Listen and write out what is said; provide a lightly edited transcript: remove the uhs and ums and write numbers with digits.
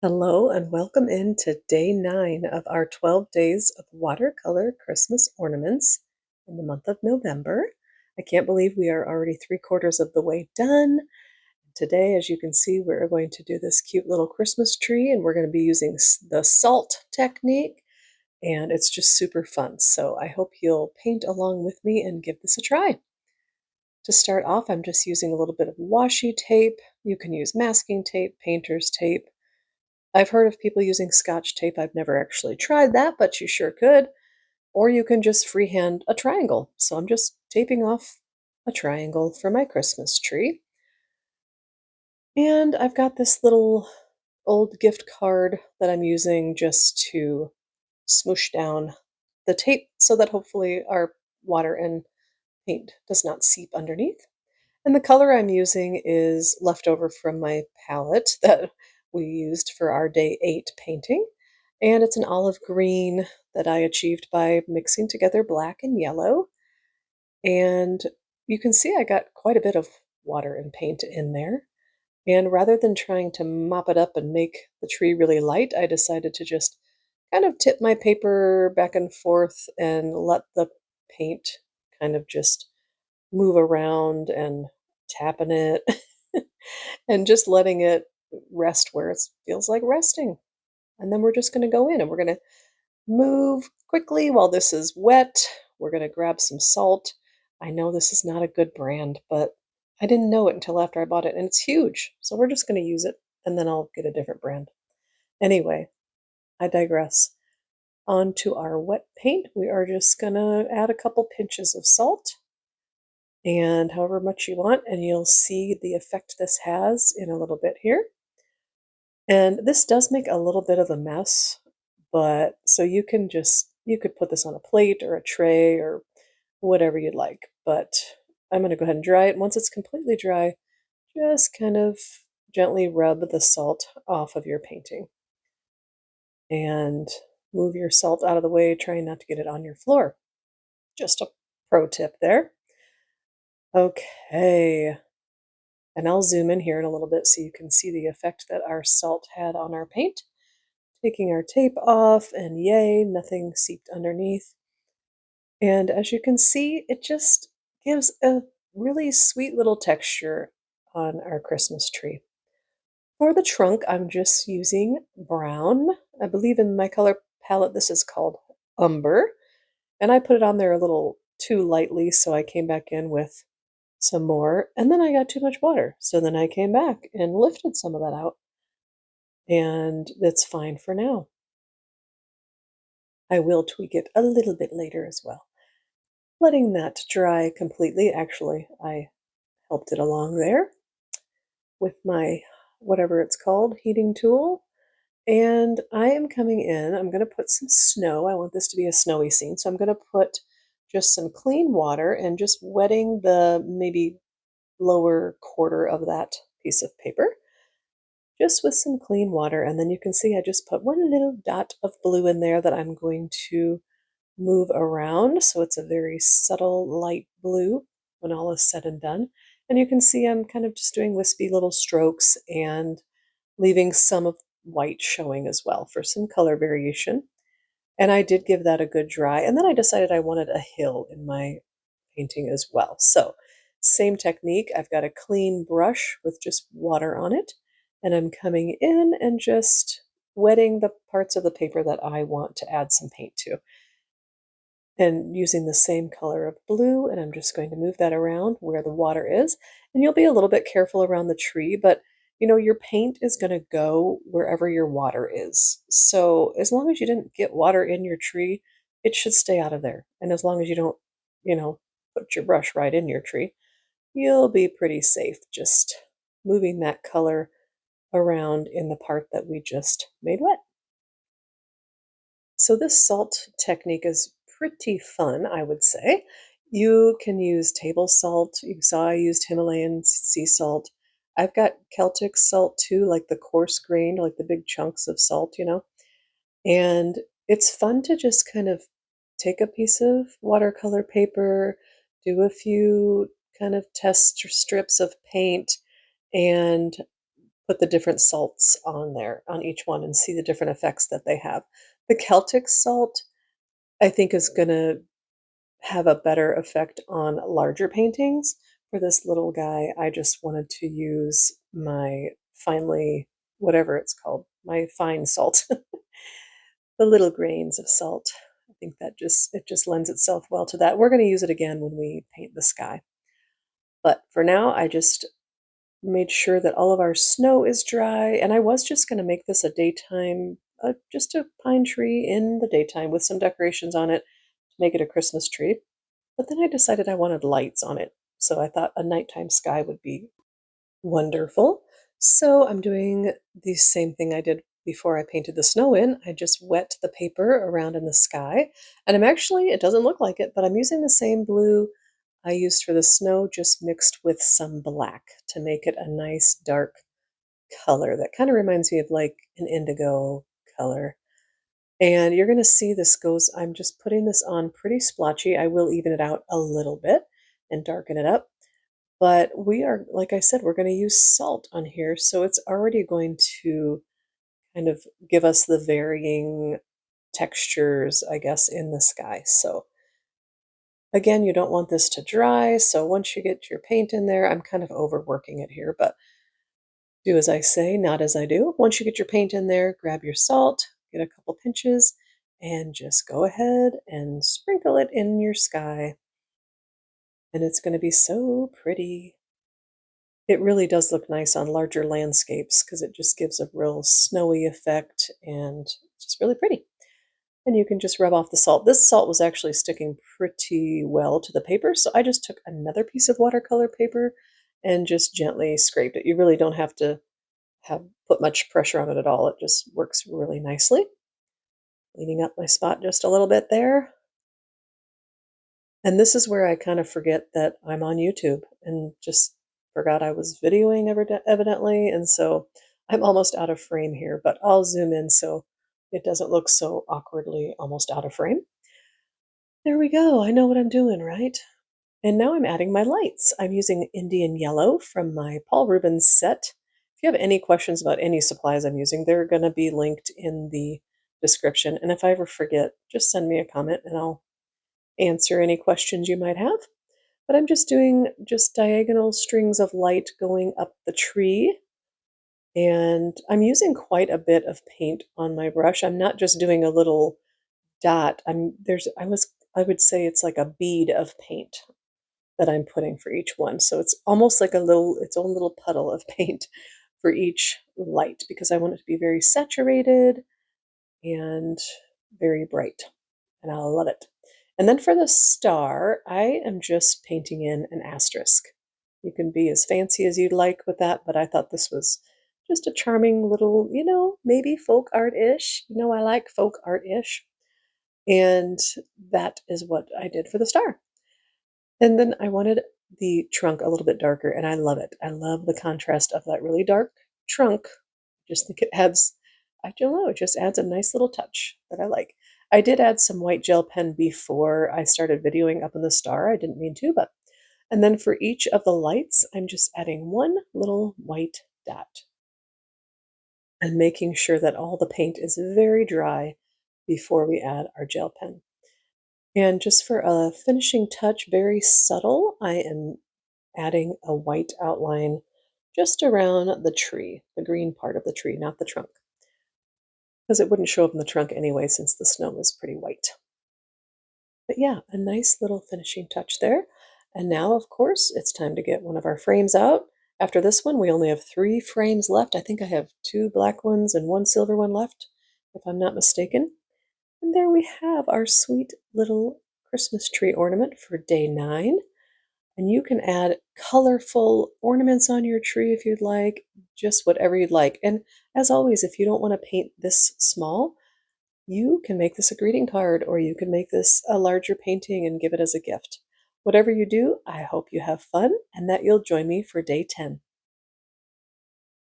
Hello and welcome into day 9 of our 12 days of watercolor Christmas ornaments in the month of November. I can't believe we are already 3/4 of the way done. Today, as you can see, we're going to do this cute little Christmas tree and we're going to be using the salt technique, and it's just super fun. So I hope you'll paint along with me and give this a try. To start off, I'm just using a little bit of washi tape. You can use masking tape, painter's tape. I've heard of people using Scotch tape. I've never actually tried that, but you sure could. Or you can just freehand a triangle. So I'm just taping off a triangle for my Christmas tree. And I've got this little old gift card that I'm using just to smoosh down the tape so that hopefully our water and paint does not seep underneath. And the color I'm using is leftover from my palette that we used for our day 8 painting. And it's an olive green that I achieved by mixing together black and yellow. And you can see I got quite a bit of water and paint in there. And rather than trying to mop it up and make the tree really light, I decided to just kind of tip my paper back and forth and let the paint kind of just move around and tapping it and just letting it rest where it feels like resting. And then we're just going to go in and we're going to move quickly while this is wet. We're going to grab some salt. I know this is not a good brand, but I didn't know it until after I bought it, and it's huge. So we're just going to use it and then I'll get a different brand. Anyway, I digress. On to our wet paint. We are just going to add a couple pinches of salt and however much you want, and you'll see the effect this has in a little bit here. And this does make a little bit of a mess, but so you could put this on a plate or a tray or whatever you'd like. But I'm going to go ahead and dry it. Once it's completely dry, just kind of gently rub the salt off of your painting and move your salt out of the way, trying not to get it on your floor. Just a pro tip there. Okay, and I'll zoom in here in a little bit so you can see the effect that our salt had on our paint. Taking our tape off, and yay, nothing seeped underneath. And as you can see, it just gives a really sweet little texture on our Christmas tree. For the trunk, I'm just using brown. I believe in my color palette this is called Umber. And I put it on there a little too lightly, so I came back in with some more. And then I got too much water. So then I came back and lifted some of that out. And it's fine for now. I will tweak it a little bit later as well. Letting that dry completely. Actually, I helped it along there with my whatever it's called, heating tool. And I am coming in, I'm going to put some snow. I want this to be a snowy scene. So I'm going to put just some clean water and just wetting the maybe lower quarter of that piece of paper, just with some clean water. And then you can see I just put one little dot of blue in there that I'm going to move around. So it's a very subtle light blue when all is said and done. And you can see I'm kind of just doing wispy little strokes and leaving some of white showing as well for some color variation. And I did give that a good dry. And then I decided I wanted a hill in my painting as well. So same technique. I've got a clean brush with just water on it. And I'm coming in and just wetting the parts of the paper that I want to add some paint to. And using the same color of blue, and I'm just going to move that around where the water is. And you'll be a little bit careful around the tree, but you know, your paint is going to go wherever your water is. So as long as you didn't get water in your tree, it should stay out of there. And as long as you don't, you know, put your brush right in your tree, you'll be pretty safe just moving that color around in the part that we just made wet. So this salt technique is pretty fun, I would say. You can use table salt. You saw I used Himalayan sea salt. I've got Celtic salt too, like the coarse grained, like the big chunks of salt, you know. And it's fun to just kind of take a piece of watercolor paper, do a few kind of test strips of paint, and put the different salts on there, on each one, and see the different effects that they have. The Celtic salt, I think, is gonna have a better effect on larger paintings. For this little guy, I just wanted to use my finely, whatever it's called, my fine salt, the little grains of salt. I think that it just lends itself well to that. We're going to use it again when we paint the sky. But for now, I just made sure that all of our snow is dry, and I was just going to make this a daytime, just a pine tree in the daytime with some decorations on it to make it a Christmas tree. But then I decided I wanted lights on it, so I thought a nighttime sky would be wonderful. So I'm doing the same thing I did before I painted the snow in. I just wet the paper around in the sky, and I'm actually, it doesn't look like it, but I'm using the same blue I used for the snow, just mixed with some black to make it a nice dark color that kind of reminds me of like an indigo color. And you're going to see this goes, I'm just putting this on pretty splotchy. I will even it out a little bit and darken it up. But we are, like I said, we're going to use salt on here. So it's already going to kind of give us the varying textures, I guess, in the sky. So again, you don't want this to dry. So once you get your paint in there, I'm kind of overworking it here, but do as I say, not as I do. Once you get your paint in there, grab your salt, get a couple pinches, and just go ahead and sprinkle it in your sky. And it's going to be so pretty. It really does look nice on larger landscapes because it just gives a real snowy effect and it's just really pretty. And you can just rub off the salt. This salt was actually sticking pretty well to the paper, so I just took another piece of watercolor paper and just gently scraped it. You really don't have to have put much pressure on it at all. It just works really nicely. Cleaning up my spot just a little bit there. And this is where I kind of forget that I'm on YouTube and just forgot I was videoing evidently. And so I'm almost out of frame here, but I'll zoom in so it doesn't look so awkwardly almost out of frame. There we go. I know what I'm doing, right? And now I'm adding my lights. I'm using Indian Yellow from my Paul Rubens set. If you have any questions about any supplies I'm using, they're going to be linked in the description. And if I ever forget, just send me a comment and I'll answer any questions you might have. But I'm just doing just diagonal strings of light going up the tree. And I'm using quite a bit of paint on my brush. I'm not just doing a little dot. I would say it's like a bead of paint that I'm putting for each one. So it's almost like its own little puddle of paint for each light because I want it to be very saturated and very bright. And I love it. And then for the star, I am just painting in an asterisk. You can be as fancy as you'd like with that, but I thought this was just a charming little, maybe folk art-ish. I like folk art-ish. And that is what I did for the star. And then I wanted the trunk a little bit darker, and I love it. I love the contrast of that really dark trunk. Just think it adds, I don't know, it just adds a nice little touch that I like. I did add some white gel pen before I started videoing up in the star. I didn't mean to, but. And then for each of the lights, I'm just adding one little white dot and making sure that all the paint is very dry before we add our gel pen. And just for a finishing touch, very subtle, I am adding a white outline just around the tree, the green part of the tree, not the trunk, because it wouldn't show up in the trunk anyway since the snow is pretty white. But yeah, a nice little finishing touch there. And now, of course, it's time to get one of our frames out. After this one, we only have 3 frames left. I think I have 2 black ones and 1 silver one left, if I'm not mistaken. And there we have our sweet little Christmas tree ornament for day 9. And you can add colorful ornaments on your tree if you'd like, just whatever you'd like. And as always, if you don't want to paint this small, you can make this a greeting card or you can make this a larger painting and give it as a gift. Whatever you do, I hope you have fun and that you'll join me for day 10.